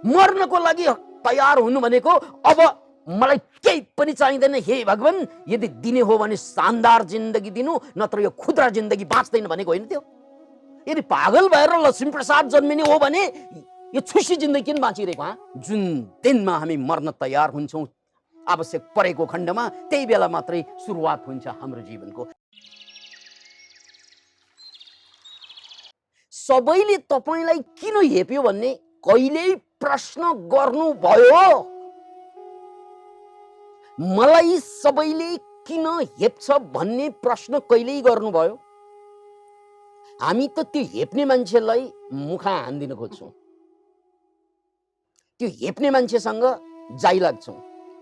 मर्नको लागि तयार हुनु भनेको अब मलाई केही पनि चाहिँदैन, हे भगवान, यदि दिने हो भने शानदार जिन्दगी दिनु, नत्र यो खुद्रा जिन्दगी बाँच्दैन भनेको होइन त्यो। यदि पागल भएर लक्ष्मीप्रसाद जन्मिने हो भने यो छुसी जिन्दगी किन बाँचिरहेको? जुन दिनमा हामी मर्न तयार हुन्छौँ आवश्यक परेको खण्डमा, त्यही बेला मात्रै सुरुवात हुन्छ हाम्रो जीवनको। सबैले तपाईलाई किन हेप्यो भन्ने कहिल्यै प्रश्न गर्नुभयो? मलाई सबैले किन हेप्छ भन्ने प्रश्न कहिल्यै गर्नुभयो? हामी त त्यो हेप्ने मान्छेलाई मुखा हान्दिन खोज्छौँ, त्यो हेप्ने मान्छेसँग जाइ लाग्छौँ,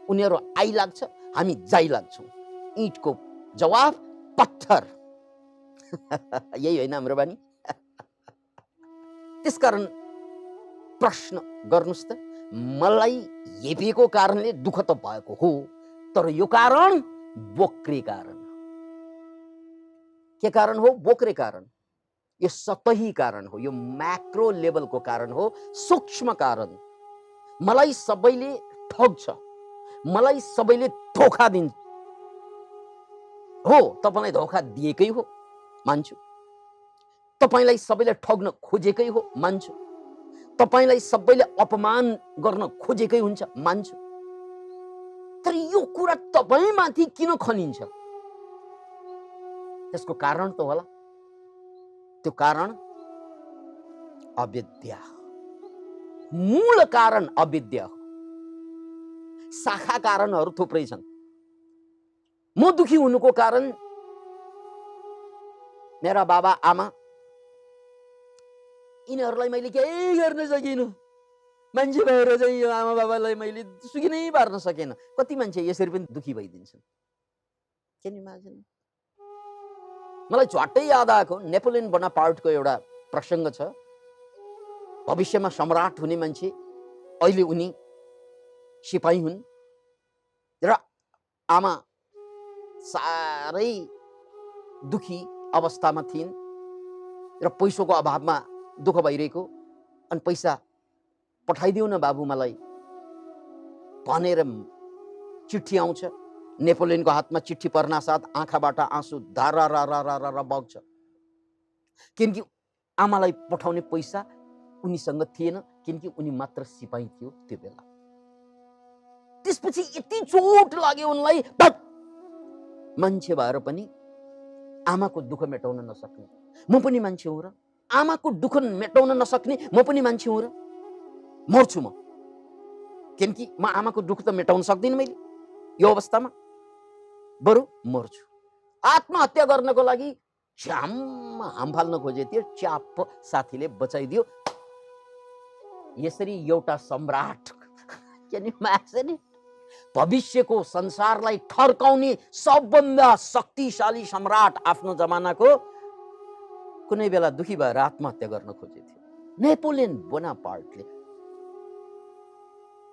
उनीहरू आइ लाग्छ, हामी जाइ लाग्छौँ। इँटको जवाफ पत्थर। यही होइन हाम्रो बानी? त्यसकारण प्रश्न गर्नुस् त, मलाई हेपेको कारणले दुःख त भएको हो, तर यो कारण बोक्रे कारण। के कारण हो? बोक्रे कारण। यो सतही कारण हो, यो म्याक्रो लेभलको कारण हो, सूक्ष्म कारण। मलाई सबैले ठग्छ, मलाई सबैले धोका दिन्छ। हो, तपाईलाई धोका दिएकै हो, मान्छु। तपाईलाई सबैले ठग्न खोजेकै हो, मान्छु। तपाईलाई सबैले अपमान गर्न खोजेकै हुन्छ, मान्छु। तर यो कुरा तपाईमाथि किन खनिन्छ? त्यसको कारण त होला। त्यो कारण अविद्या, मूल कारण अविद्या हो। शाखा कारणहरू थुप्रै छन्। म दुखी हुनुको कारण मेरा बाबा आमा, यिनीहरूलाई मैले केही गर्न सकिनँ। मान्छे भएर चाहिँ यो आमा बाबालाई मैले सुखी नै पार्न सकेन। कति मान्छे यसरी पनि दुखी भइदिन्छन्। Can you imagine? मलाई झट्टै याद आएको नेपोलियन बोनापार्टको एउटा प्रसङ्ग छ। भविष्यमा सम्राट हुने मान्छे, अहिले उनी सिपाही हुन् र आमा साह्रै दुखी अवस्थामा थिइन् र पैसाको अभावमा दुःख भइरहेको। अनि पैसा पठाइदिउ न बाबु मलाई भनेर चिठी आउँछ। नेपोलियनको हातमा चिठी पर्ना साथ आँखाबाट आँसु धारा बग्छ, किनकि आमालाई पठाउने पैसा उनीसँग थिएन, किनकि उनी मात्र सिपाही थियो त्यो बेला। त्यसपछि यति चोट लाग्यो उनलाई, मान्छे भएर पनि आमाको दुःख मेटाउन नसक्ने म पनि मान्छे हुँ र? आमाको दुःख मेटाउन नसक्ने म पनि मान्छे हुँ र? मर्छु म, किनकि म आमाको दुःख त मेटाउन सक्दिनँ मैले यो अवस्थामा, बरु मर्छु। आत्महत्या गर्नको लागि हाम फाल्न खोजे थियो, च्याप साथीले बचाइदियो। यसरी एउटा सम्राट, भविष्यको संसारलाई ठर्काउने सबभन्दा शक्तिशाली सम्राट आफ्नो जमानाको कुनै बेला दुखी भएर आत्महत्या गर्न खोजे थियो, नेपोलियन बोनापार्टले।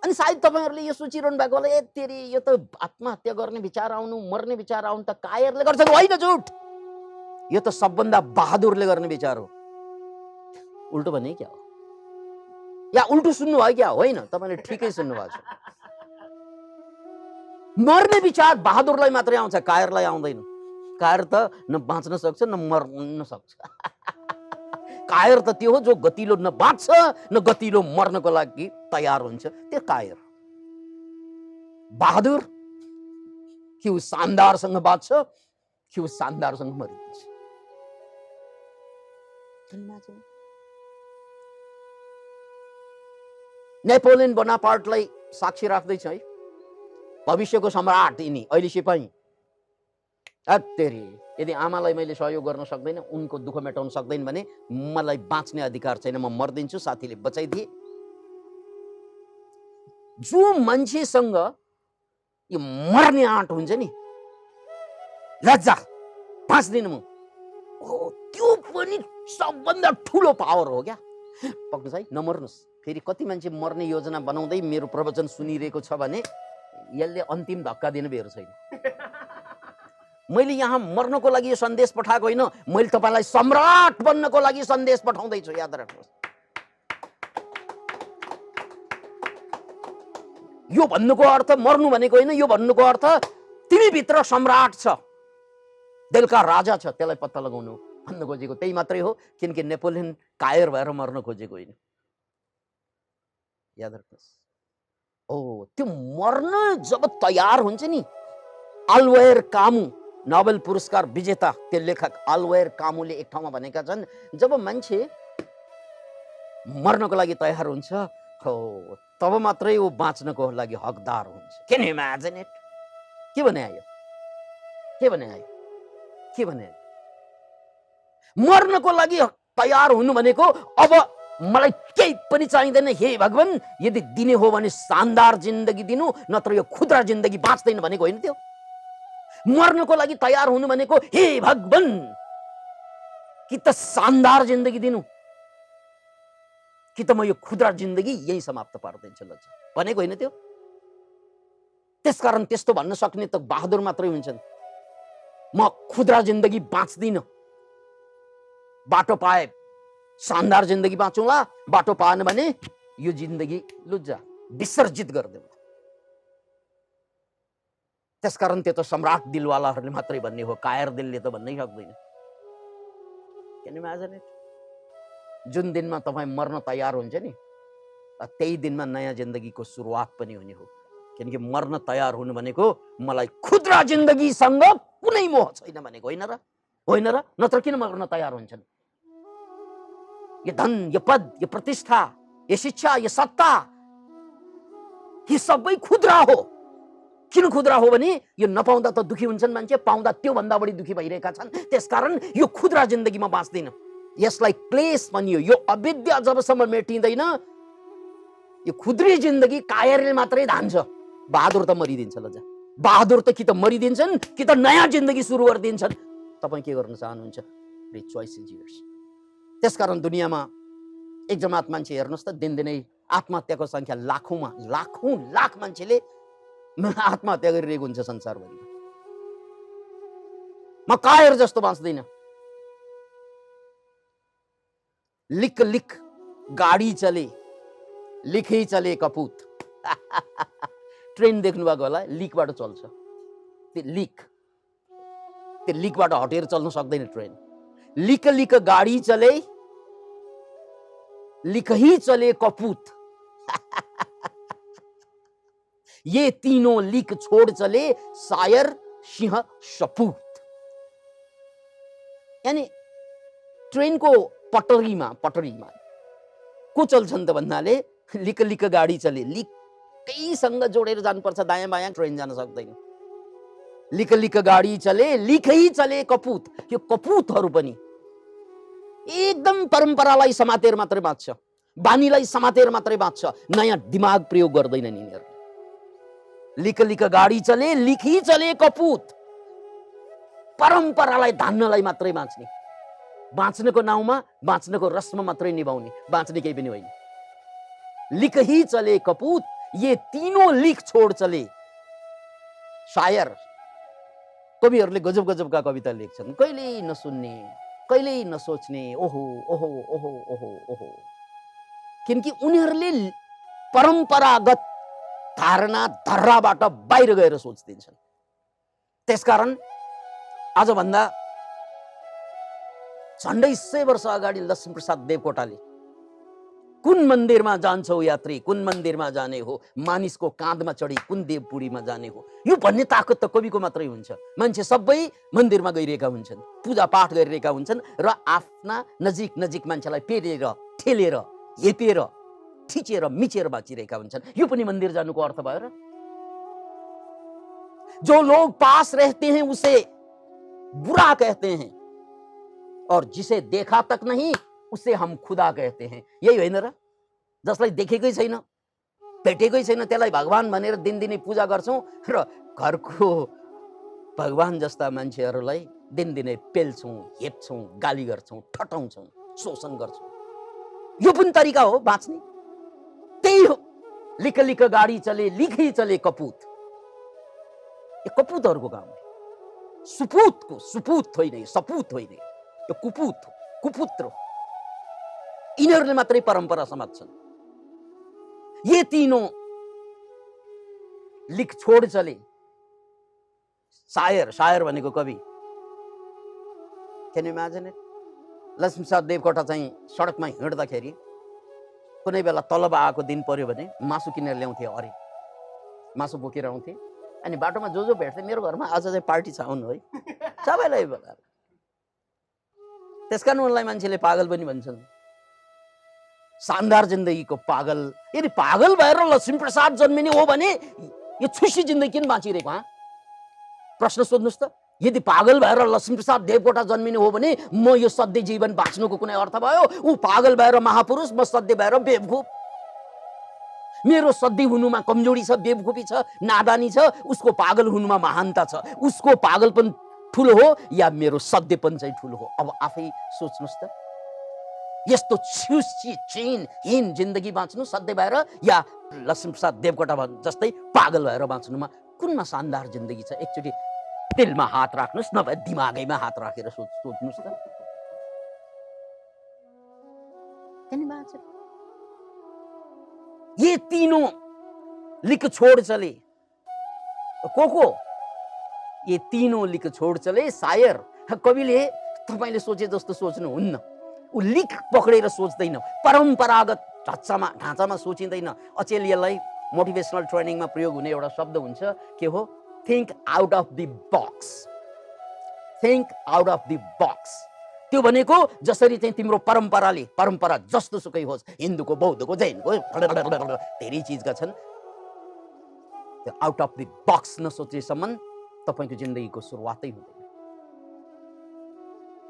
अनि सायद तपाईहरुले यो सोचिरहनु भएको होला, ए तेरी यो त आत्महत्या गर्ने विचार आउनु, मर्ने विचार आउनु त कायरले गर्छ। होइन, झुट। यो त सबभन्दा बहादुरले गर्ने विचार हो। उल्टो भने क्या हो? या उल्टो सुन्नु भयो क्या? होइन, तपाईले ठिकै सुन्नु भएको छ। मर्ने विचार बहादुरलाई मात्रै आउँछ, कायरलाई आउँदैन। कायर त न बाँच्न सक्छ न मर्न सक्छ। कायर त त्यो हो जो गतिलो न बाँच्छ न गतिलो मर्नको लागि तयार हुन्छ, त्यो कायर। बहादुर कि ऊ शानदारसँग बाँच्छ कि ऊ शानदारसँग मरिन्छ। नेपोलियन बोनापार्टलाई साक्षी राख्दैछ है, भविष्यको सम्राट यिनी, अहिले सिपाही। तेरी, यदि आमालाई मैले सहयोग गर्न सक्दैन, उनको दुःख मेटाउन सक्दैन भने मलाई बाँच्ने अधिकार छैन, म मर्दिन्छु। साथीले बचाइदिए। जो मान्छेसँग यो मर्ने आँट हुन्छ नि, लज्जा, बाँच्दिन म, त्यो पनि सबभन्दा ठुलो पावर हो क्या। पक्कै है, नमर्नुस्। फेरि कति मान्छे मर्ने योजना बनाउँदै मेरो प्रवचन सुनिरहेको छ भने यसले अन्तिम धक्का दिने बेर छैन। मैले यहाँ मर्नको लागि यो सन्देश पठाएको होइन, मैले तपाईलाई सम्राट बन्नको लागि सन्देश पठाउँदैछु, याद राख्नुहोस्। यो भन्नुको अर्थ मर्नु भनेको होइन, यो भन्नुको अर्थ तिमी भित्र सम्राट छ, दिलका राजा छ, त्यसलाई पत्ता लगाउनु भन्न खोजेको त्यही मात्रै हो। किनकि नेपोलियन कायर भएर मर्न खोजेको होइन, याद राख्नुहोस्। ओ त्यो मर्न जब तयार हुन्छ नि, अल्बर्ट कामु नोबेल पुरस्कार विजेता त्यो लेखक अल्बर्ट कामुले एक ठाउँमा भनेका छन्, जब मान्छे मर्नको लागि तयार हुन्छ हो तब मात्रै ऊ बाँच्नको लागि हकदार हुन्छ। Can you imagine it? के भने आयो, के भने आयो, के भने आयो? मर्नको लागि तयार हुनु भनेको अब मलाई केही पनि चाहिँदैन, हे भगवान यदि दिने हो भने शानदार जिन्दगी दिनु, नत्र यो खुद्रा जिन्दगी बाँच्दैन भनेको होइन। त्यो मर्नको लागि तयार हुनु भनेको हे भगवान कि त शानदार जिन्दगी दिनु, कि त म यो खुद्रा जिन्दगी यही समाप्त पार्दैछु भनेको होइन त्यो। त्यसकारण त्यस्तो भन्न सक्ने त बहादुर मात्रै हुन्छन्। म खुद्रा जिन्दगी बाँच्दिन, बाटो पाए शानदार जिन्दगी बाँचौँला, बाटो पाएन भने यो जिन्दगी लुज्जा विसर्जित गरिदेऊ। त्यसकारण त्यो त सम्राट दिलवालाहरूले मात्रै भन्ने हो, कायर दिलले त भन्नै सक्दैन। Can you imagine it? जुन दिनमा तपाईँ मर्न तयार हुन्छ नि, त्यही दिनमा नयाँ जिन्दगीको सुरुवात पनि हुने हो। किनकि मर्न तयार हुनु भनेको मलाई खुद्रा जिन्दगीसँग कुनै मोह छैन भनेको होइन र? होइन र? नत्र किन मर्न तयार हुन्छन्? यो धन, यो पद, यो प्रतिष्ठा, यो शिक्षा, यो सत्ता, यी सबै खुद्रा हो। किन खुद्रा हो भने यो नपाउँदा त दुखी हुन्छन् मान्छे, पाउँदा त्यो भन्दा बढी दुखी भइरहेका छन्। त्यसकारण यो खुद्रा जिन्दगीमा बाँच्दैन, यसलाई क्लेश भनियो। यो अविद्या जबसम्म मेटिँदैन यो खुद्री जिन्दगी कायरले मात्रै धान्छ। बहादुर त मरिदिन्छ ल। बहादुर त कि त मरिदिन्छन् कि त नयाँ जिन्दगी सुरु गरिदिन्छन्। तपाईँ के गर्न चाहनुहुन्छ? The choice is yours. त्यसकारण दुनियाँमा एक जमात मान्छे हेर्नुहोस् त, दिनदिनै आत्महत्याको संख्या लाखौँमा लाख मान्छेले आत्महत्या गरिरहेको हुन्छ संसारभरिमा। म कायर जस्तो बाँच्दैन। लिक लिक गाडी चले, लिखै चले कपूत। ट्रेन देख्नु भएको होला, लिकबाट चल्छ। त्यो लिकबाट हटेर चल्न सक्दैन ट्रेन। लिक लिक गाडी चले, लिक ही चले कपूत। ये तीनों लिक छोड़ चले शायर सिंह सपूत। यानी ट्रेनको पटरीमा को चल्छन् त भन्नाले लिक लिक गाडी चले, लिकैसँग जोडेर जानुपर्छ, दायाँ बायाँ ट्रेन जान सक्दैन। लिक लिक गाडी चले, लिकै चले कपूत। यो कपूतहरू पनि एकदम परम्परालाई समातेर मात्रै बाँच्छ, बानीलाई समातेर मात्रै बाँच्छ, नयाँ दिमाग प्रयोग गर्दैनन् यिनीहरू। लिक लिक गाडी चले, लिखै चले कपूत। परम्परालाई धान्नलाई मात्रै बाँच्ने, बाँच्नको नाउँमा बाँच्नको रस्म मात्रै निभाउने, बाँच्ने केही पनि होइन। लिक ही चले कपूत, ये तीनों लिक छोड चले शायर। कविहरूले गजब गजबका कविता लेख्छन्, कहिल्यै नसुन्ने, कहिल्यै नसोच्ने। ओहो ओहो ओहो ओहो ओहो। किनकि उनीहरूले परम्परागत धारणा धर्राबाट बाहिर गएर सोचिदिन्छन्। त्यसकारण आजभन्दा झन्डै 100 वर्ष अगाडि लक्ष्मीप्रसाद देवकोटाले कुन मन्दिरमा जान्छौ यात्री, कुन मन्दिरमा जाने हो, मानिसको काँधमा चढी कुन देवपुरीमा जाने हो, यो भन्ने ताकत त कविको मात्रै हुन्छ। मान्छे सबै मन्दिरमा गइरहेका हुन्छन्, पूजा पाठ गरिरहेका हुन्छन् र आफ्ना नजिक नजिक मान्छेलाई पेलेर ठेलेर हेपेर थिचेर मिचेर बाँचिरहेका हुन्छन्। यो पनि मन्दिर जानुको अर्थ भयो र? जो लोग पास रहते हैं उसे बुरा कहते हैं और जिसे देखा तक नहीं उसे हम खुदा कहते हैं। यही होइन र? जसलाई देखेकै छैन, भेटेकै छैन, त्यसलाई भगवान भनेर दिनदिनै पूजा गर्छौं र घरको भगवान जस्ता मान्छेहरूलाई दिनदिनै पेल्छौं, हेप्छौं, गाली गर्छौं, ठटाउँछौं, शोषण गर्छौं। यो पनि तरिका हो बाँच्ने। त्यही हो, लिक लिक गाडी चले, लिखै चले कपूत। यो कपूतहरूको काम हो। सुपुत होइन, सपुत होइन, यो कुपुत हो, कुपुत्र हो। यिनीहरूले मात्रै परम्परा समात्छन्। ये तीनों लिख छोड चले। शायर भनेको कवि। Can you imagine it? Laxmi Prasad Devkota चाहिँ सडकमा हिँड्दाखेरि कुनै बेला तलब आएको दिन पर्यो भने मासु किनेर ल्याउँथे, अरे मासु बोकेर आउँथे। अनि बाटोमा जो भेट्थे, मेरो घरमा आज चाहिँ पार्टी छ आउनु है, सबैलाई बोलाएर। त्यसकारण उनलाई मान्छेले पागल पनि भन्छन्। शानदार जिन्दगीको पागल। यदि पागल भएर लक्ष्मीप्रसाद जन्मिने हो भने यो छुसी जिन्दगी किन बाँचिरहेको? प्रश्न सोध्नुहोस् त। यदि पागल भएर लक्ष्मीप्रसाद देवकोटा जन्मिने हो भने म यो सधैँ जीवन बाँच्नुको कुनै अर्थ भयो? ऊ पागल भएर महापुरुष, म सधैँ भएर बेवकूफ। मेरो सधैँ हुनुमा कमजोरी छ, बेवकूफी छ, नादानी छ। उसको पागल हुनुमा महानता छ। उसको पागलपन ठुलो हो या मेरो सधैँपन चाहिँ ठुलो हो? अब आफै सोच्नुहोस् त। यस्तो छुसीहीन जिन्दगी बाँच्नु सधैँ भएर या लक्ष्मीप्रसाद देवकोटा जस्तै पागल भएर बाँच्नुमा कुनमा शानदार जिन्दगी छ? एकचोटि दिलमा हात राख्नुहोस्, नभए दिमागैमा हात राखेर सोच्नुहोस् त। ये तीनों लिख छोड़ चले। को ये तीनों लिख छोड़ चले। शायर, कविले तपाईले सोचे जस्तो सोच्नुहुन्न। ऊ लिख पक्रेर सोच्दैन, परम्परागत ढाँचामा सोचिँदैन। अचेलियालाई मोटिभेसनल ट्रेनिङमा प्रयोग हुने एउटा शब्द हुन्छ, के हो? Think out of the box. Think out of the box. त्यो भनेको जसरी चाहिँ तिम्रो परम्परा जस्तो सुकै होस्, हिन्दूको, बौद्धको, जैनको, धेरै चीजका छन्, त्यो आउट अफ द बक्स नसोचेसम्म तपाईको जिन्दगीको सुरुवातै हुँदैन।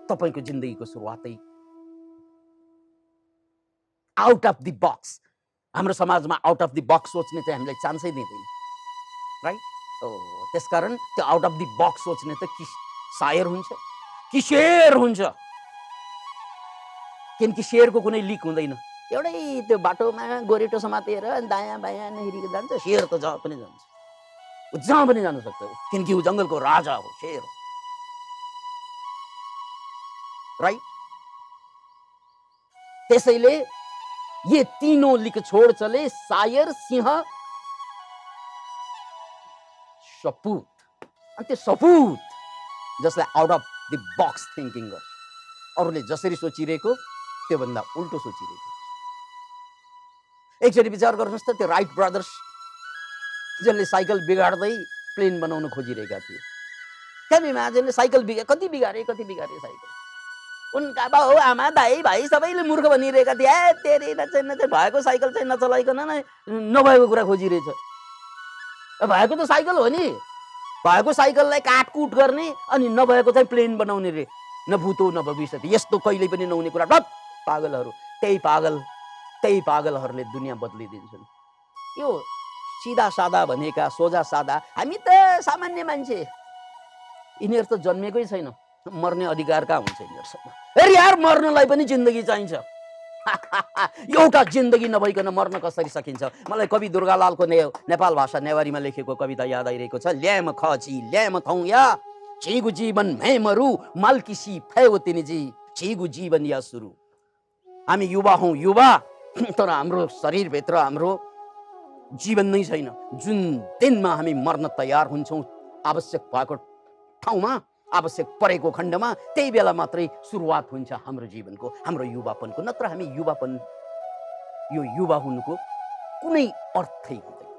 तपाईको जिन्दगीको सुरुवातै आउट अफ द बक्स। हाम्रो समाजमा आउट अफ द बक्स सोच्ने चाहिँ हामीलाई चान्सै दिँदैन, राइट? त्यसकारण त्यो आउट अफ द बक्स सोच्ने त कि शायर हुन्छ कि शेर हुन्छ। किनकि शेरको कुनै लिक हुँदैन। एउटै त्यो बाटोमा गोरेटो समातेर दायाँ बायाँ नहेरिको जान्छ। शेर त जहाँ पनि जान्छ, ऊ जहाँ पनि जान सक्छ, किनकि ऊ जङ्गलको राजा हो, शेर हो, राइट? त्यसैले ये तीनों लिख छोड़ चले, शायर, सिंह, सपूत। अनि त्यो सपूत जसलाई out of the box thinking गर्छ, अरूले जसरी सोचिरहेको त्योभन्दा उल्टो सोचिरहेको। एकचोटि विचार गर्नुहोस् त, त्यो राइट ब्रदर्स जसले साइकल बिगाड्दै प्लेन बनाउन खोजिरहेका थिए। Can imagine? साइकल कति बिगारे साइकल। उनका बाउ आमा दाई भाइ सबैले मूर्ख भनिरहेका थिए। तेरे नचाहिँ भएको साइकल चाहिँ नचलाइकन नभएको कुरा खोजिरहेछ। भएको त साइकल हो नि, भएको साइकललाई काटकुट गर्ने अनि नभएको चाहिँ प्लेन बनाउने रे। न भूतो न भविष्य, यस्तो कहिल्यै पनि नहुने कुरा। पागलहरू, त्यही पागलहरूले दुनियाँ बदलिदिन्छन्। यो सिधा सादा भनेका, सोझा सादा, हामी त सामान्य मान्छे, यिनीहरू त जन्मेकै छैन। मर्ने अधिकार कहाँ हुन्छ यिनीहरूसँग? अरे यार, मर्नलाई पनि जिन्दगी चाहिन्छ। एउटा जिन्दगी नभइकन मर्न कसरी सकिन्छ? मलाई कवि दुर्गालालको नेपाल भाषा नेवारीमा लेखेको कविता याद आइरहेको छ। ल्याम खची ल्याम थौ या छिगु जीवन मैं मरु मालकिसी फयो तिनीजी छिगु जीवन या सुरु। हामी युवा हौं, युवा, तर हाम्रो शरीरभित्र हाम्रो जीवन नै छैन। जुन दिनमा हामी मर्न तयार हुन्छौँ, आवश्यक भएको ठाउँमा, आवश्यक परेको खण्डमा, त्यही बेला मात्रै सुरुवात हुन्छ हाम्रो जीवनको, हाम्रो युवापनको। नत्र हामी युवापन, यो युवा हुनुको कुनै अर्थै हुँदैन।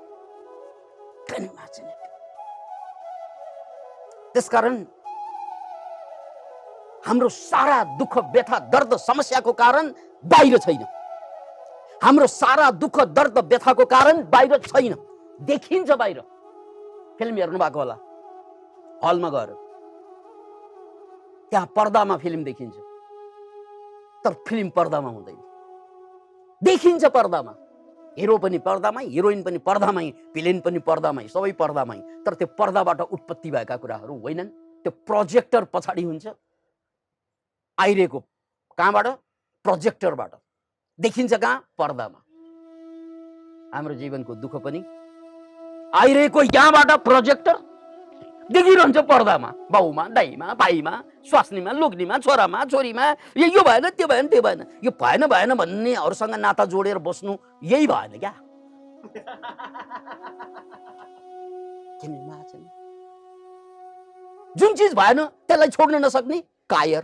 त्यसकारण हाम्रो सारा दुःख, व्यथा, दर्द, समस्याको कारण बाहिर छैन। हाम्रो सारा दुःख, दर्द, व्यथाको कारण बाहिर छैन, देखिन्छ बाहिर। फिल्म हेर्नु भएको होला, हलमा गएर, त्यहाँ पर्दामा फिल्म देखिन्छ, तर फिल्म पर्दामा हुँदैन। देखिन्छ पर्दामा, हिरो पनि पर्दामै, हिरोइन पनि पर्दामै, भिलेन पनि पर्दामै, सबै पर्दामै, तर त्यो पर्दाबाट उत्पत्ति भएका कुराहरू होइनन्। त्यो प्रोजेक्टर पछाडि हुन्छ आइरहेको। कहाँबाट? प्रोजेक्टरबाट। देखिन्छ कहाँ? पर्दामा। हाम्रो जीवनको दुःख पनि आइरहेको यहाँबाट, प्रोजेक्टर देखिरहन्छ पर्दामा, बाउमा, दाइमा, भाइमा, स्वास्नीमा, लोग्नीमा, छोरामा, छोरीमा। यो भएन, त्यो भएन, त्यो भएन। यो भएन भन्नेहरूसँग नाता जोडेर बस्नु यही भएन क्या? Can you imagine? जुन चिज भएन त्यसलाई छोड्न नसक्ने कायर,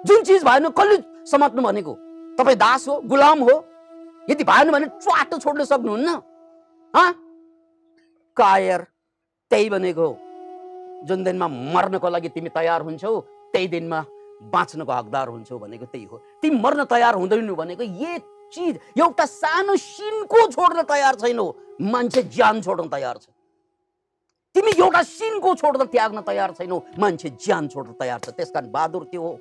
जुन चिज भएन कसले समात्नु भनेको? तपाईँ दास हो, गुलाम हो, यदि भएन भने च्वाटो छोड्न सक्नुहुन्न? कायर। त्यही भनेको जुन दिनमा मर्नको लागि तिमी तयार हुन्छौ त्यही दिनमा बाँच्नको हकदार हुन्छौ भनेको त्यही हो। तिमी मर्न तयार हुँदैनौ भनेको ये चीज एउटा सानो सिनको छोड्न तयार छैनौ, मान्छे ज्यान छोड्न तयार छ। तिमी एउटा सिनको छोड्न त्याग्न तयार छैनौ, मान्छे ज्यान छोड्न तयार छ। त्यसकारण बहादुर त्यो हो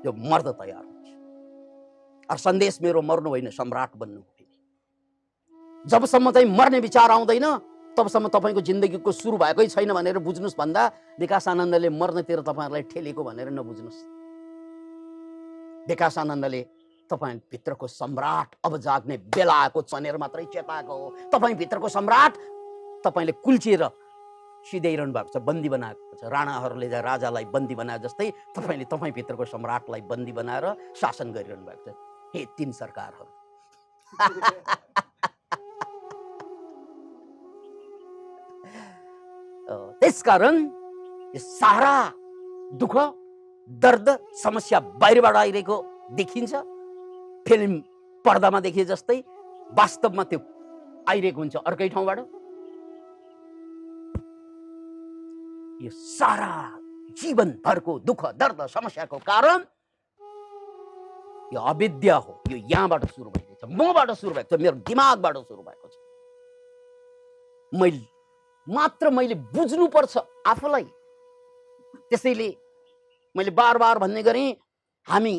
जो मर्द तयार हुन्छ। अर सन्देश मेरो मर्नु होइन, सम्राट बन्नु हो। जबसम्म चाहिँ मर्ने विचार आउँदैन तबसम्म तपाईँको जिन्दगीको सुरु भएकै छैन भनेर बुझ्नुहोस् भन्दा विकास आनन्दले मर्नतिर तपाईँहरूलाई ठेलेको भनेर नबुझ्नुहोस्। विकास आनन्दले तपाईँ भित्रको सम्राट अब जाग्ने बेला आएको भनेर मात्रै चेताएको हो। तपाईँ भित्रको सम्राट तपाईँले कुल्चिएर सिधाइरहनु भएको छ, बन्दी बनाएको छ। राणाहरूले राजालाई बन्दी बनाए जस्तै तपाईँले तपाईँ भित्रको सम्राटलाई बन्दी बनाएर शासन गरिरहनु भएको छ। हे तीन सरकारहरू, त्यसकारण यो सारा दुःख, दर्द, समस्या बाहिरबाट आइरहेको देखिन्छ, फिल्म पर्दामा देखिए जस्तै वास्तवमा त्यो आइरहेको हुन्छ अर्कै ठाउँबाट। यो सारा जीवनभरको दुःख, दर्द, समस्याको कारण यो अविद्या हो। यो यहाँबाट सुरु भएको छ, मबाट सुरु भएको छ, मेरो दिमागबाट सुरु भएको छ। मैले बुझ्नुपर्छ आफूलाई। त्यसैले मैले बार बार भन्ने गरेँ, हामी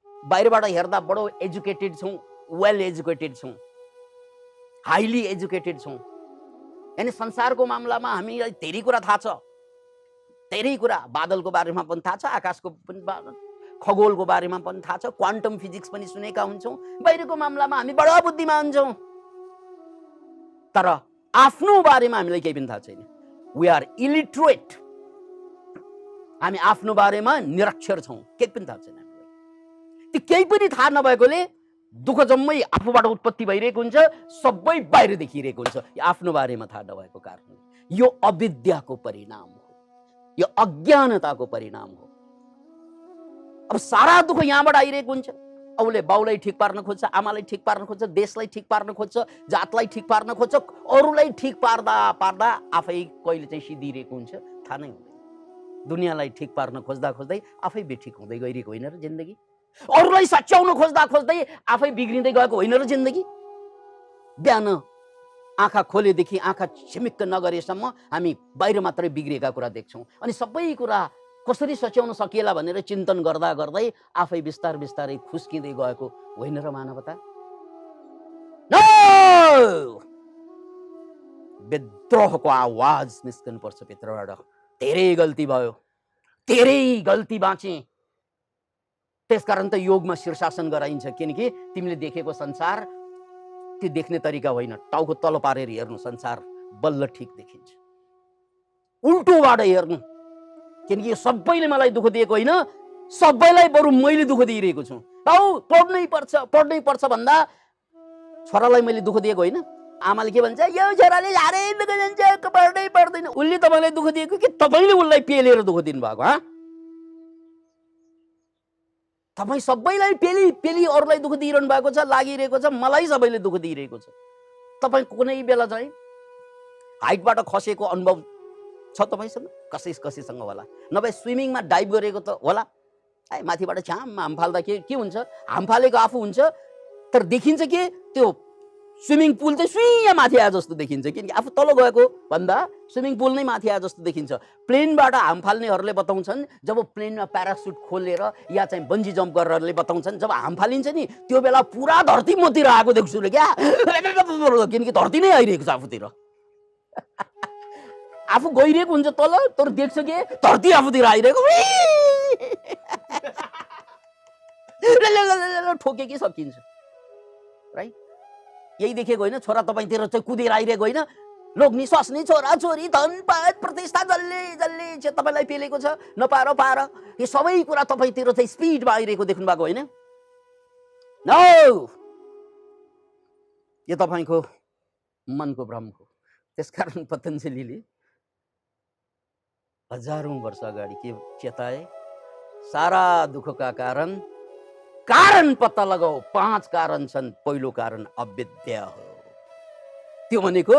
बाहिरबाट हेर्दा बडो एजुकेटेड छौँ, वेल एजुकेटेड छौँ, हाइली एजुकेटेड छौँ। यानी संसारको मामलामा हामीलाई धेरै कुरा थाहा छ, धेरै कुरा बादलको बारेमा पनि थाहा छ, आकाशको पनि, खगोलको बारेमा पनि थाहा छ, क्वान्टम फिजिक्स पनि सुनेका हुन्छौँ। बाहिरको मामलामा हामी बडा बुद्धिमान छौँ, तर आफ्नो बारेमा हामीलाई केही पनि थाहा छैन। We are illiterate. हामी आफ्नो बारेमा निरक्षर छौँ, केही पनि थाहा छैन हामीलाई। त्यो केही पनि थाहा नभएकोले दुःख जम्मै आफूबाट उत्पत्ति भइरहेको हुन्छ, सबै बाहिर देखिरहेको हुन्छ, यो आफ्नो बारेमा थाहा नभएको कारणले। यो अविद्याको परिणाम हो, यो अज्ञानताको परिणाम हो। अब सारा दुःख यहाँबाट आइरहेको हुन्छ। औले बाउलाई ठिक पार्न खोज्छ, आमालाई ठिक पार्न खोज्छ, देशलाई ठिक पार्न खोज्छ, जातलाई ठिक पार्न खोज्छ, अरूलाई ठिक पार्दा पार्दा आफै कहिले चाहिँ सिद्धिरहेको हुन्छ, थाहा नै हुँदैन। दुनियाँलाई ठिक पार्न खोज्दा खोज्दै आफै बेठिक हुँदै गइरहेको होइन र जिन्दगी? अरूलाई सच्याउन खोज्दा खोज्दै आफै बिग्रिँदै गएको होइन र जिन्दगी? बिहान आँखा खोलेदेखि आँखा छिमिक्क नगरेसम्म हामी बाहिर मात्रै बिग्रेका कुरा देख्छौँ, अनि सबै कुरा कसरी सच्याउन सकिएला भनेर चिन्तन गर्दा गर्दै आफै बिस्तार बिस्तारै खुस्किँदै गएको होइन र मानवता? विद्रोहको आवाज निस्कनु पर्छ भित्रबाट। धेरै गल्ती भयो, धेरै गल्ती बाँचे, त्यसकारण त योगमा शीर्षासन गराइन्छ। किनकि तिमीले देखेको संसार त्यो देख्ने तरिका होइन। टाउको तल पारेर हेर्नु, संसार बल्ल ठिक देखिन्छ। उल्टोबाट हेर्नु, किनकि यो सबैले मलाई दुःख दिएको होइन, सबैलाई बरु मैले दुःख दिइरहेको छु। पढ्नै पर्छ भन्दा छोरालाई मैले दुःख दिएको होइन। आमाले के भन्छ, यो छोराले साह्रै दुःख दिन्छ, पढ्नै पर्दैन। उसले तपाईँलाई दुःख दिएको कि तपाईँले उसलाई पेलेर दुःख दिनुभएको? तपाईँ सबैलाई पेली अरूलाई दुःख दिइरहनु भएको छ, लागिरहेको छ। मलाई सबैले दुःख दिइरहेको छ। तपाईँ कुनै बेला चाहिँ हाइटबाट खसेको अनुभव छ तपाईँसँग? कसैसँग होला, नभए स्विमिङमा डाइभ गरेको त होला। माथिबाट छ्याम हाम फाल्दा के हुन्छ? हाम फालेको आफू हुन्छ, तर देखिन्छ कि त्यो स्विमिङ पुल चाहिँ सुइया माथि आए जस्तो देखिन्छ, किनकि आफू तल गएको भन्दा स्विमिङ पुल नै माथि आए जस्तो देखिन्छ। प्लेनबाट हाम फाल्नेहरूले बताउँछन्, जब प्लेनमा प्यारासुट खोलेर या चाहिँ बन्जी जम्प गरेरले बताउँछन्, जब हाम फालिन्छ नि त्यो बेला पुरा धरती मतिर आएको देख्छु क्या, किनकि धरती नै आइरहेको छ आफूतिर। आफू गइरहेको हुन्छ तल, तर देख्छ कि धरती आफूतिर आइरहेको, ठोके कि सकिन्छ। राइट? यही देखेको होइन? छोरा तपाईँतिर चाहिँ कुदेर आइरहेको होइन? लोग्ने स्वास्नी छोरा छोरी धनपात प्रतिष्ठा जसले तपाईँलाई पेलेको छ, नपाएर पाएर यो सबै कुरा तपाईँतिर चाहिँ स्पिडमा आइरहेको देख्नु भएको होइन? नो, यो तपाईँको मनको भ्रम हो। त्यसकारण पतञ्जलिले हजारौं वर्ष अगाडि के चेताए, सारा दुःखका कारण कारण पत्ता लगाऊ। 5 कारण छन्। पहिलो कारण अविद्या हो। त्यो भनेको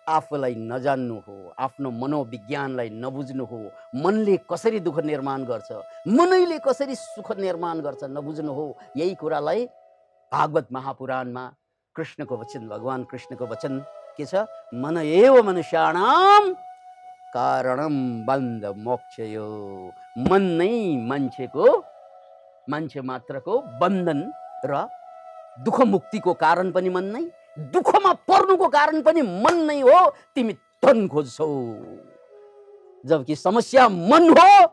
आफूलाई नजान्नु हो, आफ्नो मनोविज्ञानलाई नबुझ्नु हो, मनले कसरी दुःख निर्माण गर्छ, मनैले कसरी सुख निर्माण गर्छ नबुझ्नु हो। यही कुरालाई भागवत महापुराणमा कृष्णको वचन, भगवान कृष्णको वचन के छ, मन एव मनुष्याणाम कारणम बन्ध मोक्षयो। मन नै मान्छे मात्रको बन्धन र दुःख मुक्तिको कारण पनि मन नै, दुःखमा पर्नुको कारण पनि मन नै हो। तिमी धन खोज्छौ, जबकि समस्या मन हो।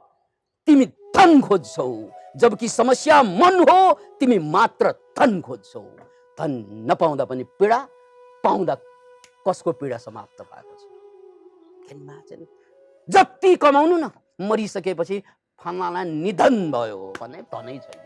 तिमी धन खोज्छौ, जबकि समस्या मन हो। तिमी मात्र धन खोज्छौ। धन नपाउँदा पनि पीडा, पाउँदा कसको पीडा समाप्त भएको छ। जति कमाउनु न, मरिसकेपछि फलाना निधन भयो भने धनै छैन।